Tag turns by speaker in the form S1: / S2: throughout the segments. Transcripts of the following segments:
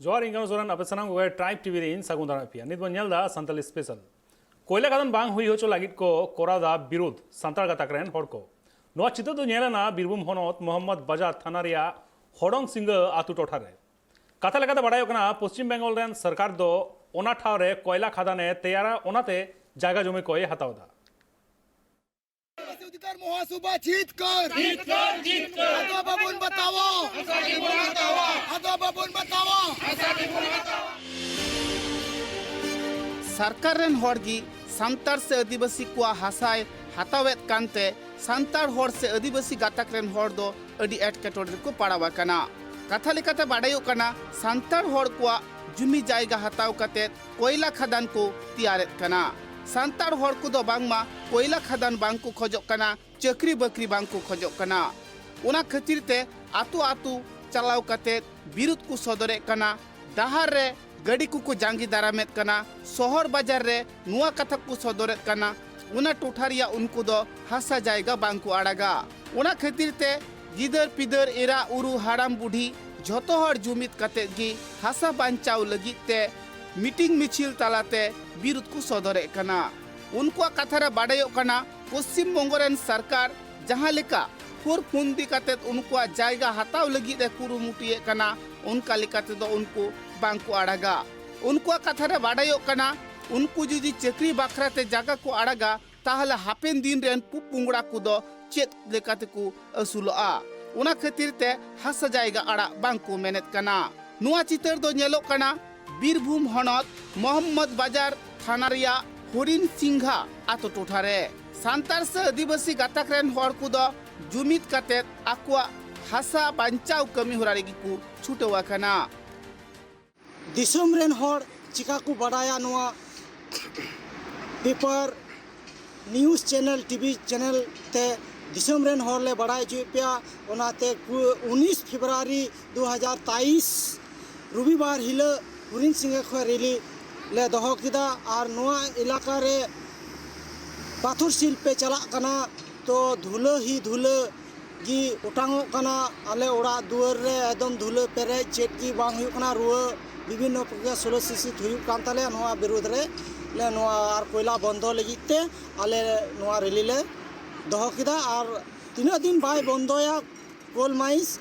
S1: जोहार इंगम सोरन अपे सनाम गोए tribe TV रे इन सागुन दाना पिया नित बन दा संताल स्पेशल कोयला खादान बांग हुई होचो लागित को कोरा दा विरोध संताल गाताक रेन हड़ को नोआ चित्र दो नेलना बीरभूम होनोत मोहम्मद बाजार थाना रिया हड़ंग सिंग आतु टोठा रे कथा लेकाते बाडायो कना पश्चिम बंगाल रेन सरकार दो ओना ठाव रे कोयला खादाने तैयारा ओनाते जायगा जमी कोय हतावदा
S2: महासुबा जीत कर आदो बाबुन बताओ आदो बाबुन बताओ
S3: सरकार रेन हड़गी सांतार से आदिवासी को हासाय हतावेत कांते सांतार हड़ से आदिवासी गाताक रेन हड़ दो अडी एटकेटोड़े को पड़ावा कना कथा लेकाते बाडायो कना सांतार हड़ को जुमी जायगा हताव काते कोयला खदान को तैयारेत कना सांतार हड़ को दो बांगमा कोयला खदान बांग को खोजो कना चक्री बकरी बांग को खोजो कना उना खातिर ते आतु आतु चलाव काते विरोध को सदरे कना डाहार रे गड़ी को जांगी दारामेत कना शहर बाजार रे नुआ कथा को सदरेत कना उना टोठारिया उनको दो हासा जायगा बांग को आड़ागा उना खातिर ते गिदर पिदर एरा उरु हाड़ाम बुढ़ी झोतो हड़ जुमित काते गी हासा बांचाव लगित ते मीटिंग मिছিল तालाते विरोध को सदरे कना उनको कथा रे बाडायो कना पश्चिम बंगोरेन सरकार जहां लेका फोर फुंदी काते उनको जायगा हताव लगित कुरुमुटिए कना उनका लेकाते दो उनको बांग को आड़ागा उनको कथा रे बाडायो कना उनको जुदी चक्री बाखराते जागा को आड़ागा ताहले हापेन दिन रेन पुपुंगड़ा को दो चेत लेकाते को असुलोआ उना खातिर ते हासा जायगा आड़ा बांग को मेनेत कना नुआ चितर दो नेलो कना बीरभूम हनत मोहम्मद बाजार थाना रिया हरिन सिंघा आतो टोठारे सांतार से आदिवासी गाताक रेन हड़ को दो जुमित काते आकुआ हासा बांचाव कमी होरारेगी को छुटवा कना
S2: दिसम रेन हड़ चिका को बड़ाया नुआ paper news channel TV channel ते दिसम रेन हड़ ले बड़ाय जुपिया ओनाते 19 फरवरी 2023 रविवार हिलो हरिन सिंह खो रैली ले दहो किदा और नुआ इलाका रे पाथर शिल्पे चला कना तो धुलो ही धुलो गी उठांगो कना आले ओड़ा दुआर रे एकदम धुलो पेरे चेट की बांग हुई कना रुआ विभिन्न प्रकार सोलोसिसित हुई कान ताले नुआ विरोध रे ले नुआ आर कोयला बंदो लगिते आले नुआ रैली ले दहो किदा और तीना दिन बाय बंदोया कोल माइस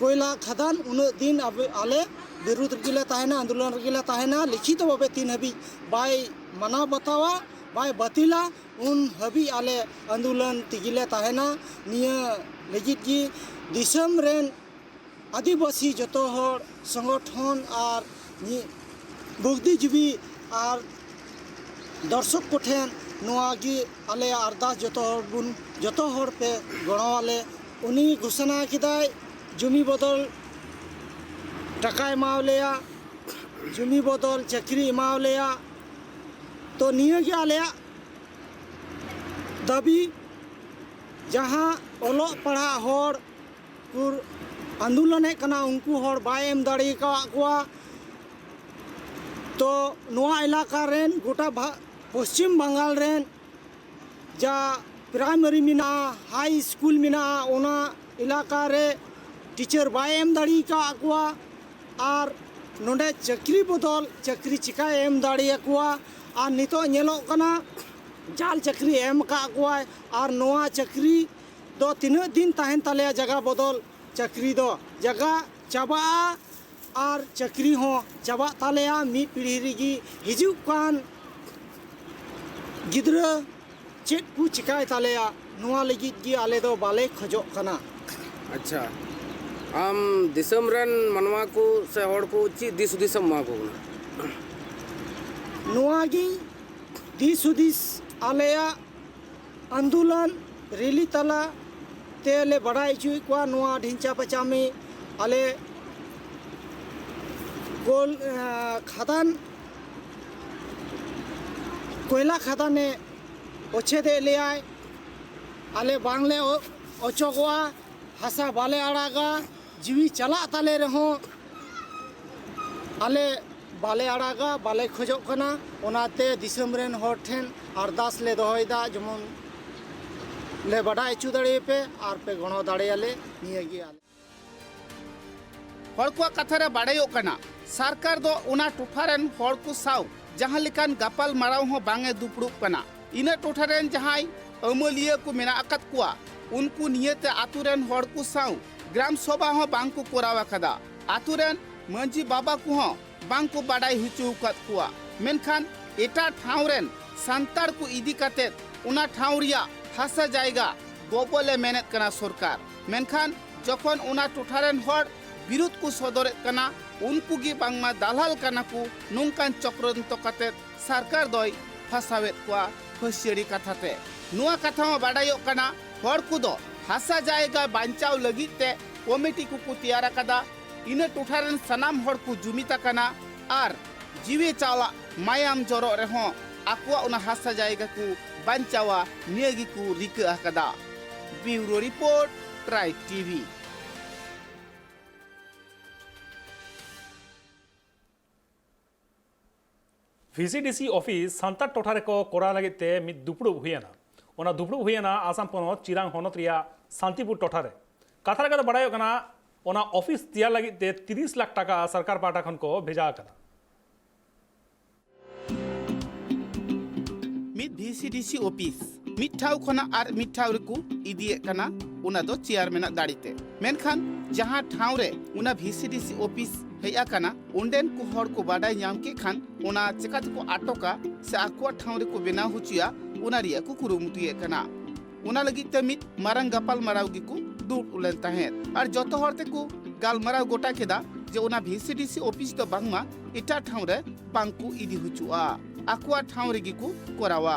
S2: कोयला खदान उन दिन आले विरोध रगिले ताहेना आंदोलन रगिले ताहेना लिखित भावे 3 हबी बाय मना बतावा बाय बतिला उन हबी आले आंदोलन तिगिले ताहेना निया लगित की दिसम रेन आदिवासी जतो हड़ संगठन और बुद्धिजीवी और दर्शक को ठेन नुआ की आले अरदास जतो हड़ पे गणवाले उनी घोषणा किदाय जमी बदल टाका एमावलेया जमी बदल चक्री एमावलेया तो निया के आलेया दाबी जहाँ ओलो पढ़ा हड़ कुर आंदोलन कना उनको हड़ बाय एम दाड़ी का तो नुआ इलाका रेन गोटा पश्चिम बंगाल रेन जा प्राइमरी मिना हाई स्कूल मिना ओना इलाका रे टीचर बाय एम दाड़ी का और नोडे चक्री बदल चक्री चिका एम दाड़ी को और नितो नेलो कना जाल चक्री एम का और नोआ चक्री दो 3 दिन ताहेन ताले जगह बदल चक्री दो जगह चाबा और चक्री हो चाबा ताले मी पीढ़ी रेगी हिजुक कान गिद्रा चेट को चिकाय ताले नुआ लगित गी आले दो बाले खजो कना।
S4: अच्छा आम दिसम रन मनवा को से हड़ को ची दिस दिसम मा को
S2: नुआ गी दिस आलेया आंदोलन रैली तला तेले बड़ाई चुई को नुआ ढिंचा पचामी आले गोल खदान कोयला खदाने ओछे दे ले आए आले बांगले ओचोगवा हासा बाले आड़ागा जीवी चला ताले रहो आले बाले आड़ागा बाले खोजो कना ओनाते दिसम रेन हड़ ठेन अरदास ले दोहयदा जमन ले बड़ा इचू दाड़े पे और पे गणो दाड़े आले निये गी आले
S3: हर को कथा रे बाड़ायोग कना सरकार दो उना टोठारेन हर को साव जहां लेकान गापाल माराव हो बांगे दुपड़ुब कना इना टोठारेन जहां अमलिया को मेना अकत कुआ उनको नियते आतुरेन हर को साव ग्राम सभा हो बांग को कोराव कदा आतुरेन मंजी बाबा को हो बांग को बाड़ाई हुचु कत कुआ मेनखान एटा ठावरेन सांतार को इदी काते उना ठाव रिया हासा जायगा गोबले मेहनत कना सरकार मेनखान जखन उना टोठारेन हर विरोध को सदर कना उनको गी बांगमा दालाल कना को नोंकान चक्रंत काते सरकार दय फासावेत कुआ फसियरी कथाते नुआ कथा में बाड़ायोग कना हर को दो हासा जायगा बांचाव लगिते कमिटी को तैयार कदा इना टोठारेन सनाम हर को जुमिता कना आर जीवे चावला मायाम जरो रेहो आकुआ उना हासा जायगा को बांचावा नियगी को रिका कदा bureau report tribe TV
S1: VCDC office सांतार टोठा रेको कोरा लगिते मिद दुपड़ुब हुयना ओना दुपड़ुब हुयना आसाम पोनोत चिरांग होनत रिया शांतिपुर टोठा रे कथा लेका बड़ायो कना ओना ऑफिस तैयार लगिते 30 लाख टाका सरकार पाटा खन को भेजा कना
S3: मिद VCDC ऑफिस मिठाव खना आर मिठाव रेको इदिए कना उना दो चेयरमैन दाड़ीते मेनखान जहां ठाव रे उना VCDC ऑफिस हेया कना उंडेन को हर को बाडाय नाम के खान उना चिकात को आटोका से आकुआ ठाव रे को बेना हुचिया उना रिया को कुरुमुटिए कना उना लगी तमित मारंग गपाल माराव गी को दूर उलेन ताहे और जतो हरते को गाल माराव गोटा केदा जे उना VCDC ऑफिस तो बांगमा इटा ठाव रे बांगकु इदी हुचुआ आकुआ ठाव रे गी को कोरावा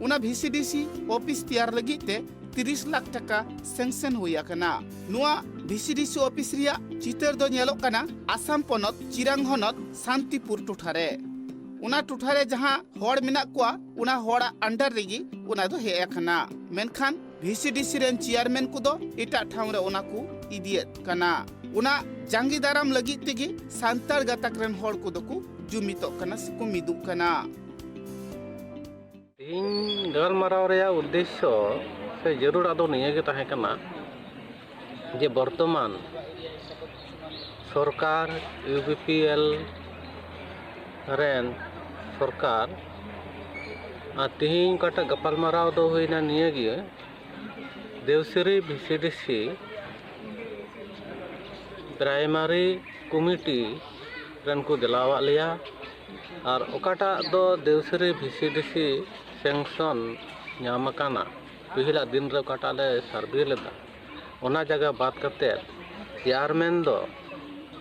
S3: उना VCDC ऑफिस तैयार लगी ते 30 लाख टाका सेंक्शन हुई कना नुआ VCDC ऑफिस रिया चितर दो नेलो कना आसाम पोनत चिरांग होनत शांतिपुर टोठारे उना टोठारे जहां हड़ मेना कोआ उना हड़ा अंडर रेगी उना दो हे कना मेनखान VCDC रेन चेयरमैन को दो इटा ठाव रे उना को इदियत कना उना जांगी दाराम लगी तेगी सांतार गातक रेन हड़ को दो को जुमितो कना सिको मिदु कना
S5: इन गलमाराव रे उद्देश्य से जरूर आदो निये के ताहे कना जे वर्तमान सरकार UPPL रेन सरकार तिहिं काटा गपालमाराव दो होइना निये गे Devsari VCDC primary committee rain को दिलावा लिया और ओकाटा दो देवसरी VCDC सेंक्शन नाम काना पहला दिन रे ओकाटा ले सर्वे लेदा ओना जगह बात करते चेयरमैन दो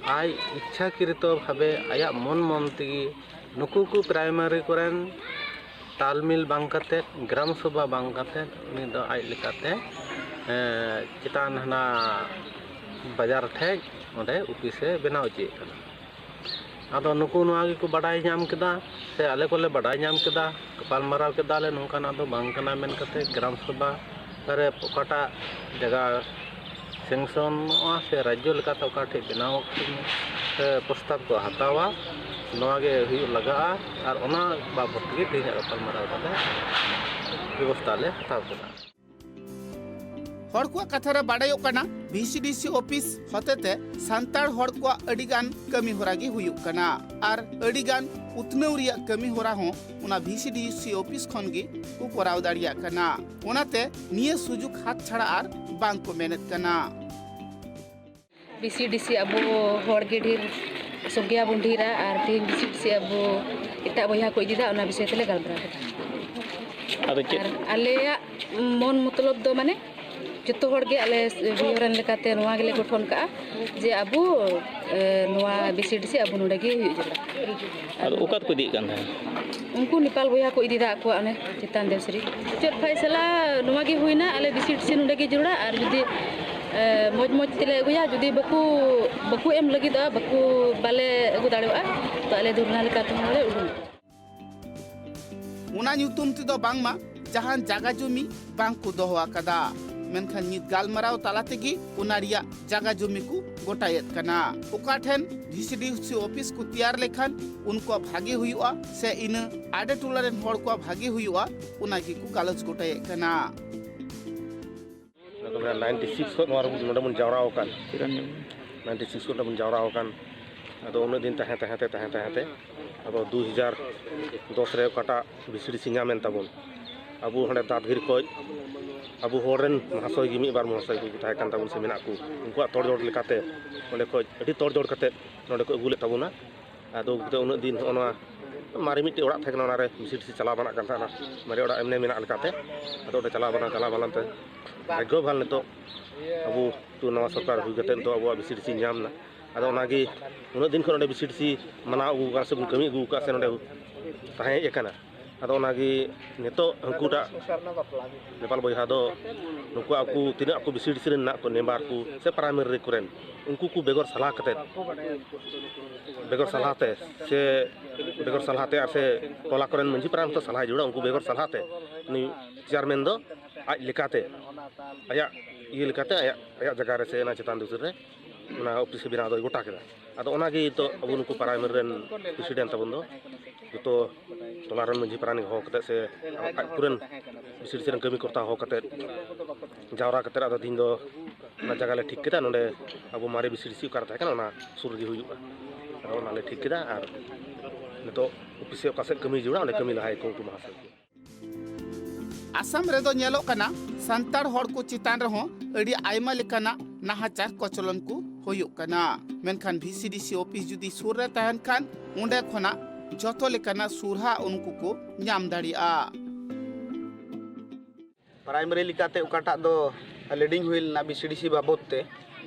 S5: आय इच्छाकृत भावे आया मन मन तेगी नुकु को प्राइमरी कोरेन तालमिल बांग करते ग्राम सभा बांग करते उनी दो आय लेकाते चितान हना बाजार ठे ओंडे ऑफिसे बनाव चे कना आदो नुकु नुआ को बड़ाई नाम केदा से आले कोले बड़ाई नाम केदा गपाल माराव केदा ले नोंकाना दो बांग कना मेन करते ग्राम सभा रे ओकाटा जगह सेंक्शन से राज्य लेकाते ओकाटे बनाव प्रस्ताव को हतावा नोगे हुई लगा और ओना बाबत के तेज गपाल माराव दाले व्यवस्था ले हताव केदा
S3: हर को कथा रे बाड़ायो कना VCDC ऑफिस हतेते सांतार हर को अडिगान कमी होरागी हुयुक कना आर अडिगान उतनौ रिया कमी होरा हो उना VCDC ऑफिस खनगी को कोराव दाड़िया कना ओनाते निये सुजुग हाथ छाड़ा आर बांग को मेहनत कना
S6: VCDC अब हर के ढेर संख्या बन ढेरा और VCDC अब इतना बया को इदी दा विषय तेले गलबरा आले मन मतलब दो माने जतो हर के आले बिहरन लेकाते नोआ गेले गठन का जे अबो नोआ VCDC अब नोडे गे हुई जरा
S5: और ओकात को दी कान है
S6: उनको नेपाल बया को इदी दा को अने चितान देवश्री चट फैसला नोआ गे हुईना आले VCDC नोडे गे जरा और जदी मौज मौज तेले अगुया जदी बकु एम लगी दा बकु बाले अगु दाड़ेवा तो आले दुरना लेकाते हले उडुन
S3: उना ᱧᱩᱛᱩᱢ ᱛᱮᱫᱚ ᱵᱟᱝᱢᱟ ᱡᱟᱦᱟᱱ ᱡᱟᱜᱟ ᱡᱚᱢᱤ ᱵᱟᱝ ᱠᱚ ᱫᱚᱦᱚ ᱟᱠᱟᱫᱟ ᱢᱮᱱᱠᱷᱟन ᱱᱤᱛ ᱜᱟᱞᱢᱟᱨᱟᱣ ᱛᱟᱞᱟ ᱛᱮᱜᱮ ᱚᱱᱟ ᱨᱮᱭᱟᱜ ᱡᱟᱜᱟ ᱡᱚᱢᱤ ᱠᱚ ᱜᱚᱴᱟᱭᱮᱫ ᱠᱟᱱᱟ ᱚᱠᱟ ᱴᱷᱮᱱ VCDC ᱚᱯᱷᱤᱥ ᱠᱚ ᱛᱮᱭᱟᱨ ᱞᱮᱠᱷᱟᱱ ᱩᱱᱠᱩ ᱵᱷᱟᱜᱮ ᱦᱩᱭᱩᱜᱼᱟ ᱥᱮ ᱤᱱᱟᱹ ᱟᱰᱮ ᱴᱚᱞᱟ ᱨᱮᱱ ᱦᱚᱲ ᱠᱚ ᱵᱷᱟᱜᱮ ᱦᱩᱭᱩᱜᱼᱟ ᱚᱱᱟ ᱜᱮᱠᱚ ᱜᱟᱞᱚᱪ ᱜᱚᱴᱟᱭᱮᱫ ᱠᱟᱱᱟ
S7: 96 ᱠᱷᱚᱱ ᱱᱚᱰᱮ ᱵᱚᱱ ᱡᱟᱣᱨᱟ ᱟᱠᱟᱱ 96 ᱠᱷᱚᱱ ᱵᱚᱱ ᱡᱟᱣᱨᱟ ᱟᱠᱟᱱ ᱟᱫᱚ ᱩᱱᱟᱹᱜ ᱫᱤᱱ ᱛᱟᱦᱮᱸ ᱛᱮ ᱟᱫᱚ 2010 ᱨᱮ ᱚᱠᱟᱴᱟᱜ BCDC ᱧᱟᱢᱮᱱ ᱛᱟᱵᱚᱱ ᱟᱵᱚ ᱦᱟᱸᱰᱮ ᱫᱟᱫᱜᱤᱨ ᱠᱷᱚᱡ ᱟᱵᱚ ᱦᱚᱲ ᱨᱮᱱ ᱢᱚᱦᱟᱥᱚᱭ ᱜᱮ ᱢᱤᱫ ᱵᱟᱨ ᱢᱚᱦᱟᱥᱚᱭ ᱠᱚ ᱛᱟᱦᱮᱸ ᱠᱟᱱ ᱛᱟᱵᱚᱱ ᱥᱮ ᱢᱮᱱᱟᱜ ᱠᱚ ᱩᱱᱠᱩᱣᱟᱜ ᱛᱚᱲᱡᱚᱲ ᱞᱮᱠᱟᱛᱮ ᱚᱸᱰᱮ ᱠᱷᱚᱡ ᱟᱹᱰᱤ ᱛᱚᱲᱡᱚᱲ ᱠᱟᱛᱮᱫ ᱱᱚᱸᱰᱮ ᱠᱚ ᱟᱹᱜᱩ ᱞᱮᱫ ᱛᱟᱵᱚᱱᱟ ᱟᱫᱚ ᱩᱱᱟᱹᱜ din ᱱᱚᱜᱼᱚ ᱱᱚᱣᱟ ᱢᱟᱨᱮ ᱢᱤᱫᱴᱮᱡ ᱚᱲᱟᱜ ᱛᱟᱦᱮᱸ ᱠᱟᱱᱟ ᱚᱱᱟᱨᱮ BCDC ᱪᱟᱞᱟᱣ ᱵᱟᱲᱟᱜ ᱠᱟᱱ ᱛᱟᱦᱮᱱᱟ ᱢᱟᱨᱮ ᱚᱲᱟᱜ ᱮᱢᱱᱤ ᱢᱮᱱᱟᱜ ᱞᱮᱠᱟᱛᱮ ᱟᱫᱚ ᱚᱸᱰᱮ ᱪᱟᱞᱟᱣ ᱵᱟᱲᱟᱱᱛᱮ ᱵᱷᱟᱜᱽᱜᱚ ᱵᱷᱟᱞ ᱱᱤᱛᱚᱜ ᱟᱵᱚ ᱱᱟᱣᱟ ᱥᱚᱨᱠᱟর ᱦᱩᱭ ᱠᱟᱛᱮᱫ ᱱᱤᱛᱚᱜ ᱟᱵᱚᱣᱟᱜ BCDC ᱧᱟᱢ ᱮᱱᱟ ᱟᱫᱚ ᱚᱱᱟᱜᱮ ᱩᱱᱟᱹᱜ din ᱠᱷᱚᱱ ᱚᱸᱰᱮ BCDC ᱢᱟᱱᱟᱣ ᱟᱹᱜᱩ ᱟᱠᱟᱫ ᱥᱮ ᱵᱚᱱ ᱠᱟᱹᱢᱤ ᱟᱹᱜᱩ ᱟᱠᱟᱫ ᱥᱮ ᱱᱚᱸᱰᱮ ᱛᱟᱦᱮᱸ ᱦᱮᱡ ᱟᱠᱟᱱᱟ ᱟᱫᱚ ᱚᱱᱟᱜᱮ ᱱᱤᱛᱚᱜ ᱦᱟᱹᱱᱠᱩᱴᱟᱜ ᱱᱮᱯᱟᱞ ᱵᱚᱭᱦᱟ ᱫᱚ ᱱᱩᱠᱩ ᱟᱠᱚ ᱛᱤᱱᱟᱹᱜ ᱟᱠᱚ BCDC ᱨᱮᱱ ᱢᱮᱱᱟᱜ ᱠᱚ ᱱᱮᱢᱵᱟᱨ ᱠᱚ ᱥᱮ ᱯᱨᱟᱭᱢᱟᱨᱤ ᱠᱚᱨᱮᱱ ᱩᱱᱠᱩ ᱠᱚ ᱵᱮᱜᱚᱨ ᱥᱟᱞᱦᱟ ᱥᱟᱞᱦᱟᱛᱮ ᱟᱨ ᱥᱮ ᱴᱚᱞᱟ ᱠᱚᱨᱮᱱ ᱢᱟᱺᱡᱷᱤ ᱯᱟᱨᱟᱱᱤᱠ ᱛᱚ ᱥᱟᱞᱦᱟᱭ ᱡᱩᱲᱟ ᱩᱱᱠᱩ ᱵᱮᱜᱚᱨ ᱥᱟᱞᱦᱟᱛᱮ ᱩᱱᱤ ᱪᱮᱭᱟᱨᱢᱮᱱ ᱫᱚ ᱟᱡ ᱞᱮᱠᱟᱛᱮ ᱟᱭᱟᱜ ᱞᱮᱠᱟᱛᱮ ᱟᱭᱟᱜ ᱡᱟᱭᱜᱟ ᱨᱮ ᱥᱮ ᱚᱱᱟ ᱪᱮᱛᱟᱱ ᱫᱩᱥᱩᱨ ᱨᱮ ᱚᱱᱟ ᱚᱯᱷᱤᱥ ᱵᱮᱱᱟᱣ ᱫᱚᱭ ᱜᱚᱴᱟ ᱠᱮᱫᱟ ᱟᱫᱚ ᱚᱱᱟᱜᱮ ᱱᱤᱛᱚᱜ ᱟᱵᱚ ᱱᱩᱠᱩ ᱯᱨᱟᱭᱢᱟᱨᱤ ᱨᱮᱱ ᱯᱨᱮᱥᱤᱰᱮᱱᱴ ᱛᱟᱵᱚᱱ ᱫᱚ ᱡᱚᱛᱚ ᱴᱚᱞᱟ ᱨᱮᱱ ᱢᱟᱺᱡᱷᱤ ᱯᱟᱨᱟᱱᱤᱠ ᱦᱚᱦᱚ ᱠᱟᱛᱮᱫ ᱥᱮ ᱟᱡ ᱠᱚᱨᱮᱱ BCDC ᱨᱮᱱ ᱠᱟᱹᱢᱤ ᱠᱚᱨᱛᱟ ᱦᱚᱦᱚ ᱠᱟᱛᱮᱫ ᱡᱟᱣᱨᱟ ᱠᱟᱛᱮᱫ ᱟᱫᱚ ᱛᱤᱦᱤᱧ ᱫᱚ ᱚᱱᱟ ᱡᱟᱭᱜᱟ ᱞᱮ ᱴᱷᱤᱠ ᱠᱮᱫᱟ ᱱᱚᱸᱰᱮ ᱟᱵᱚ ᱢᱟᱨᱮ BCDC ᱚᱠᱟᱨᱮ ᱛᱟᱦᱮᱸ ᱠᱟᱱᱟ ᱚᱱᱟ ᱥᱩᱨ ᱨᱮᱜᱮ ᱦᱩᱭᱩᱜᱼᱟ ᱟᱫᱚ ᱚᱱᱟᱞᱮ ᱴᱷᱤᱠ ᱠᱮᱫᱟ ᱟᱨ ᱱᱤᱛᱚᱜ ᱚᱯᱷᱤᱥ ᱚᱠᱟ ᱥᱮᱫ ᱠᱟᱹᱢᱤ ᱡᱩᱲᱟ ᱚᱸᱰᱮ ᱠᱟᱹᱢᱤ ᱞᱟᱦᱟᱭ ᱠᱚ ᱩᱱᱠᱩ ᱢᱟᱦᱟᱥᱚᱭ ᱠᱚ
S3: आसाम रेदो ñᱮᱞᱚᱜ ᱠᱟᱱᱟ ᱥᱟᱱᱛᱟᱲ ᱦᱚᱲ ᱠᱚ ᱪᱮᱛᱟᱱ ᱨᱮᱦᱚᱸ ᱟᱹᱰᱤ ᱟᱭᱢᱟ ᱞᱮᱠᱟᱱᱟᱜ ᱱᱟᱦᱟᱪᱟᱨ ᱠᱚᱪᱞᱚᱱ ᱠᱚ ᱦᱩᱭᱩᱜ ᱠᱟᱱᱟ ᱢᱮᱱᱠᱷᱟन BCDC ᱚᱯᱷᱤᱥ ᱡᱩᱫᱤ ᱥᱩᱨ ᱨᱮ ᱛᱟᱦᱮᱱ ᱠᱷᱟᱱ ᱚᱸᱰᱮ ᱠᱷᱚᱱᱟᱜ ᱡᱚᱛᱚ ᱞᱮᱠᱟᱱᱟᱜ ᱥᱩᱨᱦᱟ ᱩᱱᱠᱩ को ᱧᱟᱢ ᱫᱟᱲᱮᱭᱟᱜᱼᱟ
S8: प्राइमरी लिकाते उकाटा दो लीडिंग हुई ना BCDC बाबद ते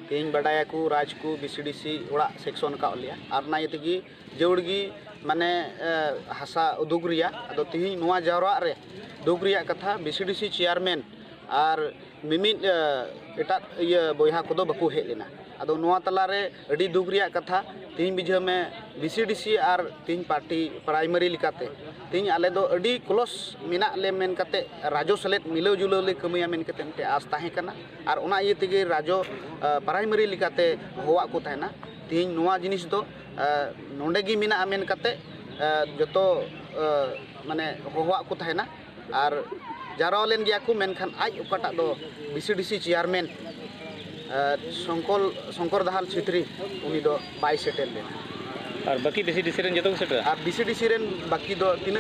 S8: तीन बडाया को राज को BCDC ओड़ा सेक्शन का लिया और ना ये तगी जौड़गी माने हासा दुगरिया अदो तीन नुआ जावरा रे दुगरिया कथा BCDC चेयरमैन और मिमिट एटा ये बोया को दो बकु हेज लेना अदो नुआ तला रे अडी दुगरिया कथा तीन बिजह में BCDC और तीन पार्टी प्राइमरी लिकाते तीन आले दो अडी क्लोस मिना ले मेन कते राजो सलेट मिलो जुलो ले कमिया मेन कते ते आस ताहे कना और ओना ये तेगे राजो प्राइमरी लिकाते होवा को तहना तीन नुआ जिनिस दो नोंडेगी मिना मेन कते जतो माने होवा को तहना और जाराव लेन गया को मेनखान आज उकाटा दो BCDC चेयरमैन शंकर दाहाल छित्री उनी दो बाई सेटेल लेना
S5: और बाकी BCDC रेन जतो को सेटेल
S8: और BCDC रेन बाकी दो तीन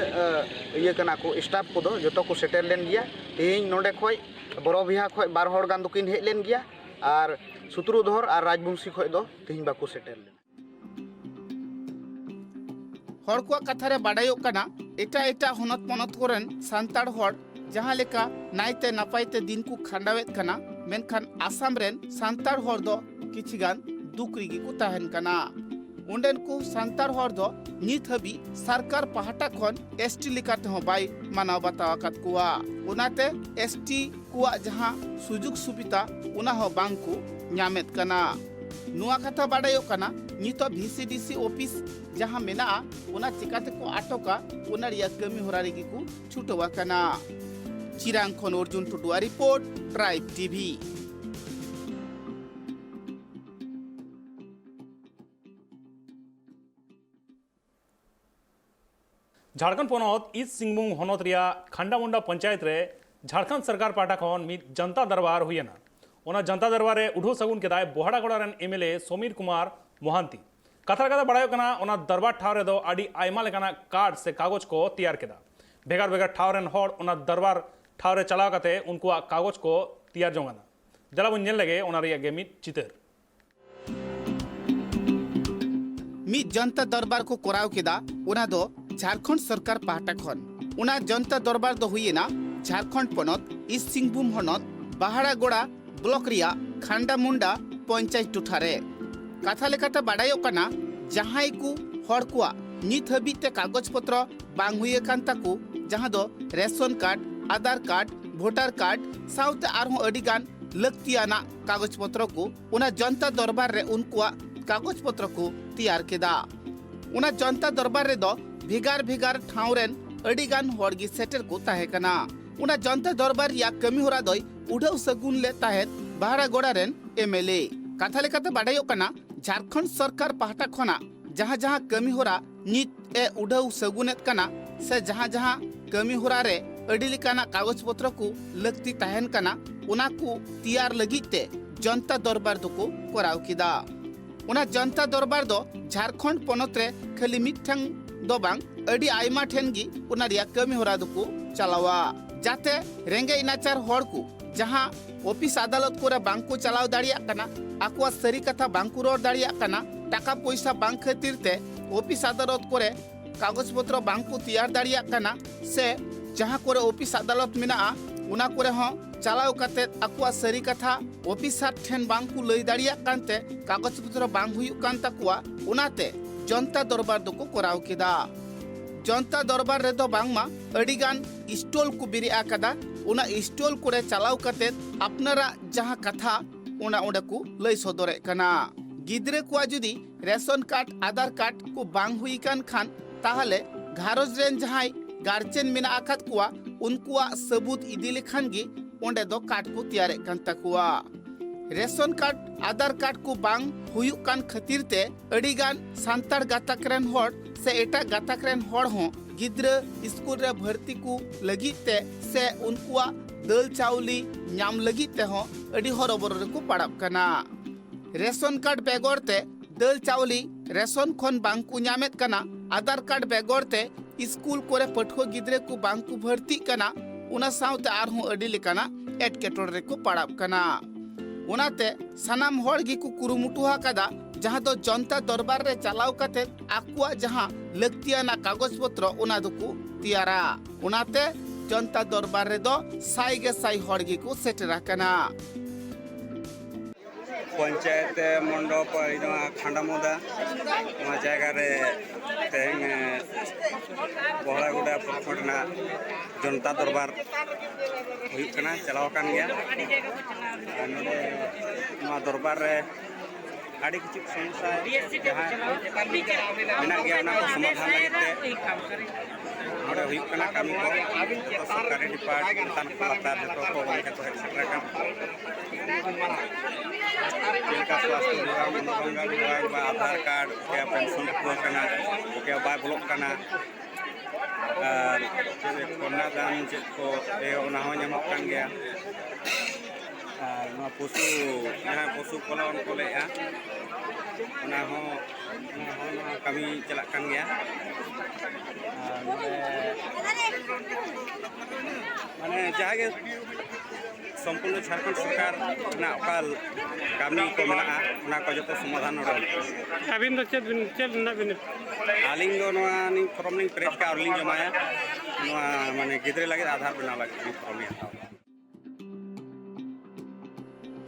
S8: इया कना को स्टाफ को दो जतो को सेटेल लेन गया तीन नोंडे खोय बरो बिहा खोय बार होड़ गान दुकिन हेज लेन गया और सुत्रुधर और राजवंशी खोय दो तीन बाको सेटेल लेना
S3: हर को कथा रे बाडायो कना एटा एटा हनत पनत कोरेन सांताड़ हर जहां लेका नाइते नापाइते दिन को खांडावेत कना मेनखान आसाम रेन सांताड़ हर दो किछिगान दुख रिगी को ताहेन कना उंडेन को सांताड़ हर दो नित हबी सरकार पहाटा खन ST लिकाते हो बाई मानाव बतावा कत कुआ उनाते ST कुआ जहां सुजुग सुविधा उना हो बांग को न्यामेत कना नुआ कथा बाडायो कना नितो BCDC ऑफिस जहां मेना उना चिकाते को आटोका उना रिया कमी होरा रिगी को छुटवा कना चिरांग खन अर्जुन टुडुआ रिपोर्ट ट्राइब टीवी
S1: झारखंड पोनोत ईस्ट सिंहभूम होनोत रिया खंडामुंडा पंचायत रे झारखंड सरकार पाटा खन मिद जनता दरबार हुयना ओना जनता दरबार रे उठो सगुन केदाय बोहाड़ागोड़ा रेन MLA समीर कुमार मोहांती कथा कथा बड़ायो कना ओना दरबार ठाव रे दो आडी आयमा लेकाना कार्ड से कागज को तैयार केदा भेगार भेगार ठाव रेन होड़ ओना दरबार ठाव रे चलाव कते उनकुआ कागज को तैयार जोंगाना जला बुन नेल लगे ओना रिया गे मिद चितर
S3: मिद जनता दरबार को कोराव केदा ओना दो झारखंड सरकार पाहटा खन उना जनता दरबार दो हुईना झारखंड पनत ईस्ट सिंहभूम हनत बाहाड़ागोड़ा ब्लॉक रिया खांडामुंडा पंचायत टुठारे कथा लेकाते बाडायो कना जहां को हड़ कुआ नित हबीते कागज पत्र बांग हुए कान ताकू जहां दो रेशन कार्ड आधार कार्ड वोटर कार्ड साउते आरहों अडिगान लक्तियाना कागज पत्र को उना जनता दरबार रे उनकुआ कागज पत्र को तैयार केदा उना जनता दरबार रे दो भेगार भेगार ठावरेन अडिगान हड़गी सेटर को ताहे कना उना जनता दरबार या कमी होरा दई उड़ाव सगुन ले ताहेत बाहाड़ागोड़ा रेन MLA कथा लेकाते बाडायो कना झारखंड सरकार पाहटा खना जहां जहां कमी होरा नित ए उड़ाव सगुनेत कना से जहां जहां कमी होरा रे अडी लेकाना कागज पत्र को लगती ताहेन कना उना को तैयार लगिते जनता दरबार दो को कोराव किदा उना जनता दरबार दो झारखंड पोनोत रे खाली मिठंग दो बांग अडी आयमा ठेन गी उना रिया कमी होरा दुकु चलावा जाते रेंगे नाचार होड़ को जहां ऑफिस अदालत को बांग को चलाव दाड़िया कना आकुआ सरी कथा बांग को रोड दाड़िया कना टाका पैसा बांग खातिर ते ऑफिस अदालत को कागज पत्र बांग को तैयार दाड़िया कना से जहां को ऑफिस अदालत मेना उना को हो चलाव कते आकुआ सरी कथा ऑफिसर ठेन बांग को लई दाड़िया कानते कागज पत्र बांग हुयु कान तकुआ उनाते जनता दरबार दको कोराव केदा जनता दरबार रे दो बांगमा अडिगान स्टॉल को बिरि आकादा उना स्टॉल को चलाव कते अपनारा जहां कथा उना ओंडे को लई सदरे कना गिद्रे को जुदी रेशन कार्ड आधार कार्ड को बांग हुई कान खान ताहले घारोज रेन जहां गार्जियन मेना आकात कुआ उनकुआ सबूत इदी लेखान गी ओंडे दो कार्ड को तैयारे कान तकुआ रेशन कार्ड आधार कार्ड को बांग हुयु कान खातिर ते अडिगान सांतार गाताक रेन होड़ से एटा गाताक रेन होड़ हो गिद्र स्कूल रे भर्ती को लगित ते से उनकुआ दल चाउली नाम लगित ते हो अडी हरबर रे को पड़ाब कना रेशन कार्ड बेगोर ते दल चाउली रेशन खन बांग को नामेत कना आधार कार्ड बेगोर ते स्कूल कोरे पठुआ गिद्रे को बांग को भर्ती कना उना साउते आरहु अडी लेकाना एटकेटोड़ रे को पड़ाब कना उनाते सनाम होड़ गी को कुरुमुटुहा कदा जहां दो जनता दरबार रे चलाव कते आकुआ जहां लगतियाना कागज पत्र उना दुकु तियारा उनाते जनता दरबार रे दो साई गे साई होड़ गी को सेटरा कना
S9: पंचायत मंडप खांडामुदा जगह रे तेन बहड़ागुड़ा प्रखंडना जनता दरबार हुई चलाव कान गया दरबार रे आड़ी किसी समस्या जहाँ मेना गया समाधान लगे कमी को सरकारी डिपार्टमेंट लातार जो को स्वास्थ्य विभाग आधार कार्ड क्या पेंशन क्या बाय ब्लॉक कन्यादान चेक को गया पशु जहाँ पशु पालन को कमी चला गया माने जहाँ संपूर्ण झारखंड सरकार कमी को मेना को जो समाधान अबिन आलिंग फॉर्म पेरेज का और जमाया माने गिद्रे लगे आधार बना लगे फॉर्म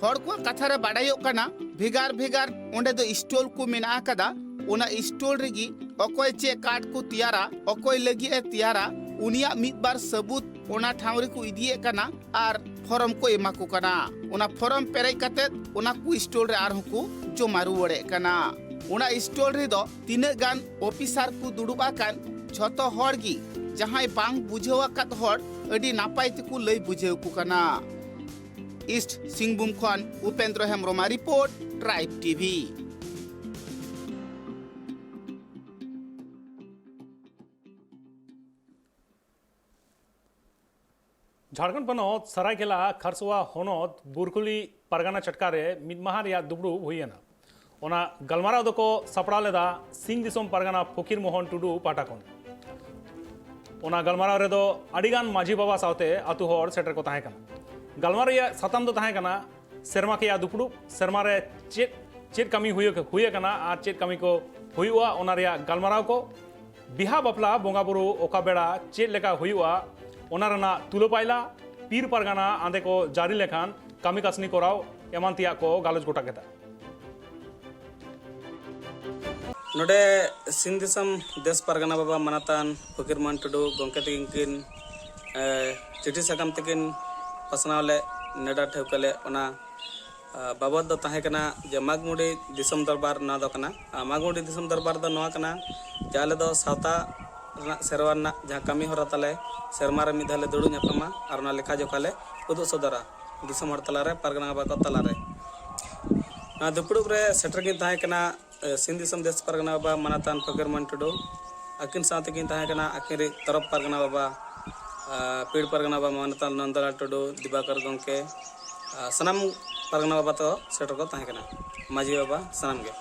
S3: होड़ को कथा रे बाडायो कना भेगार भेगार ओंडे दो स्टॉल को मेना कदा उना स्टॉल रेगी अकोय चे कार्ड को तियारा अकोय लगी ए तियारा उनिया मिद बार सबूत ओना ठावरे को इदिए कना आर फॉर्म को एमा को कना उना फॉर्म पेरे कते उना को स्टॉल रे आर को जमा रुवड़े कना उना स्टॉल रे दो तीन गान ऑफिसर को दुडुबा कान झतो होड़ गी जहां बांग बुझेवा कत होड़ अडी नापाय तकु लई बुझेव को कना ईस्ट सिंहभूम खान उपेंद्र हेम्ब्रमा रिपोर्ट ट्राइब टीवी
S1: झारखंड पनत सरायकेला खरसुआ होनत बुरकुली परगना चटकारे मिदमाहा रिया दुबड़ू हुईना ओना गलमाराव दको सपड़ा लेदा सिंह दिसोम परगना फकीर मोहन टुडू पाटाकोन ओना गलमाराव रेदो अडिगान माझी बाबा सावते आतु होड़ सेटर को ताहे कना गलमार साताम दो ताहे कना सेरमा के दुपड़ू सेरमा रे चेत कमी हुए कना आर चेत कमी को हुआ ओना रिया गलमाराव को बिहा बपला बोंगा बुरु ओका बेड़ा चेत लेका हुआ ओना रना तुलो पाइला पीर परगना आंदे को जारी लेखान कमी कसनी कोराव एमान तिया को गालोज गोटा केता
S10: नोडे सिंह दिसम देश परगना बाबा मनातान फकीर मोहन टुडू गोंके तकिन चिठी साकाम तकिन पसनावले नेडा ठेवकले ओना बाबद दो ताहे कना जे मागमुडी दिसम दरबार ना दो कना मागमुडी दिसम दरबार दो नवा कना जाले दो सावता सेरवाना जहाँ कमी होरा तले सेरमा रे मिधाले दुड़ू ñapama और ना लेखा जोखाले उदु सदरा दिसम हर तलारे परगना बाबा को तलारे ना दुपड़ू रे सेटर की ताहे कना सिंह दिसम देश परगना बाबा मनातान फकीर मोहन टुडू अकिन साथे की ताहे कना अकिन तरफ परगना बाबा पीड़ परगना बाबा मनातान नंदलाल टुडू दिवाकर गोंके सनाम पारगना बाबा तो सेटर को ताहे कना माजी बाबा सनाम गे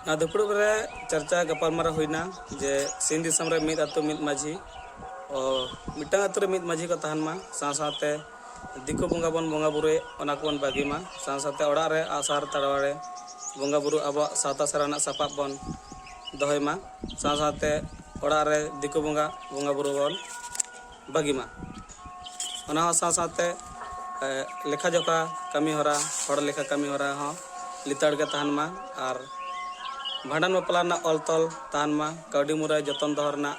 S10: ना दुपुड़ रे चर्चा गपालमारा हुईना जे सिंध दिसम रे मिद अतु मिद माजी और मिटा अतु रे मिद माजी को तहन मा साथे दिको बंगा बन बंगा बुरे ओना कोन बागी मा साथे ओड़ा रे आसार तड़वाड़े बंगा बुरु अब सावता सराना सापाब बन दोहय मा साथे ओड़ा रे दिको बंगा बंगा बुरु बन बागी मा ओना साथे लेखा जोखा कमी होरा हड़ लेखा कमी होरा हो लिताड़ के तहन मा और भांडन बापला ना अलतल तहन मा कौडी मुराय जतन दहरना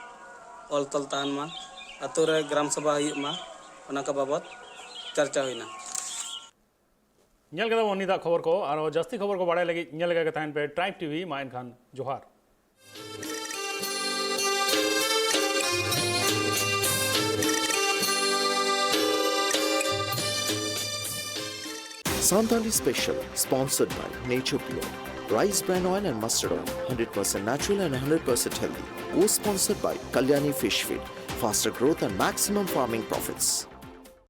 S10: अलतल तहन मा अतु रे ग्राम सभा हुई मा ओना का बाबत चर्चा हुईना
S1: ñel keda bon nida खबर को और जस्ती खबर को बाड़ाय लगी ñel लगा के तहन पे ट्राइब टीवी माइन खान जोहार
S11: Santali Special, sponsored by Nature Pure. Rice bran oil and mustard oil, 100% natural and 100% healthy. Co-sponsored by Kalyani Fish Feed. Faster growth and maximum farming profits.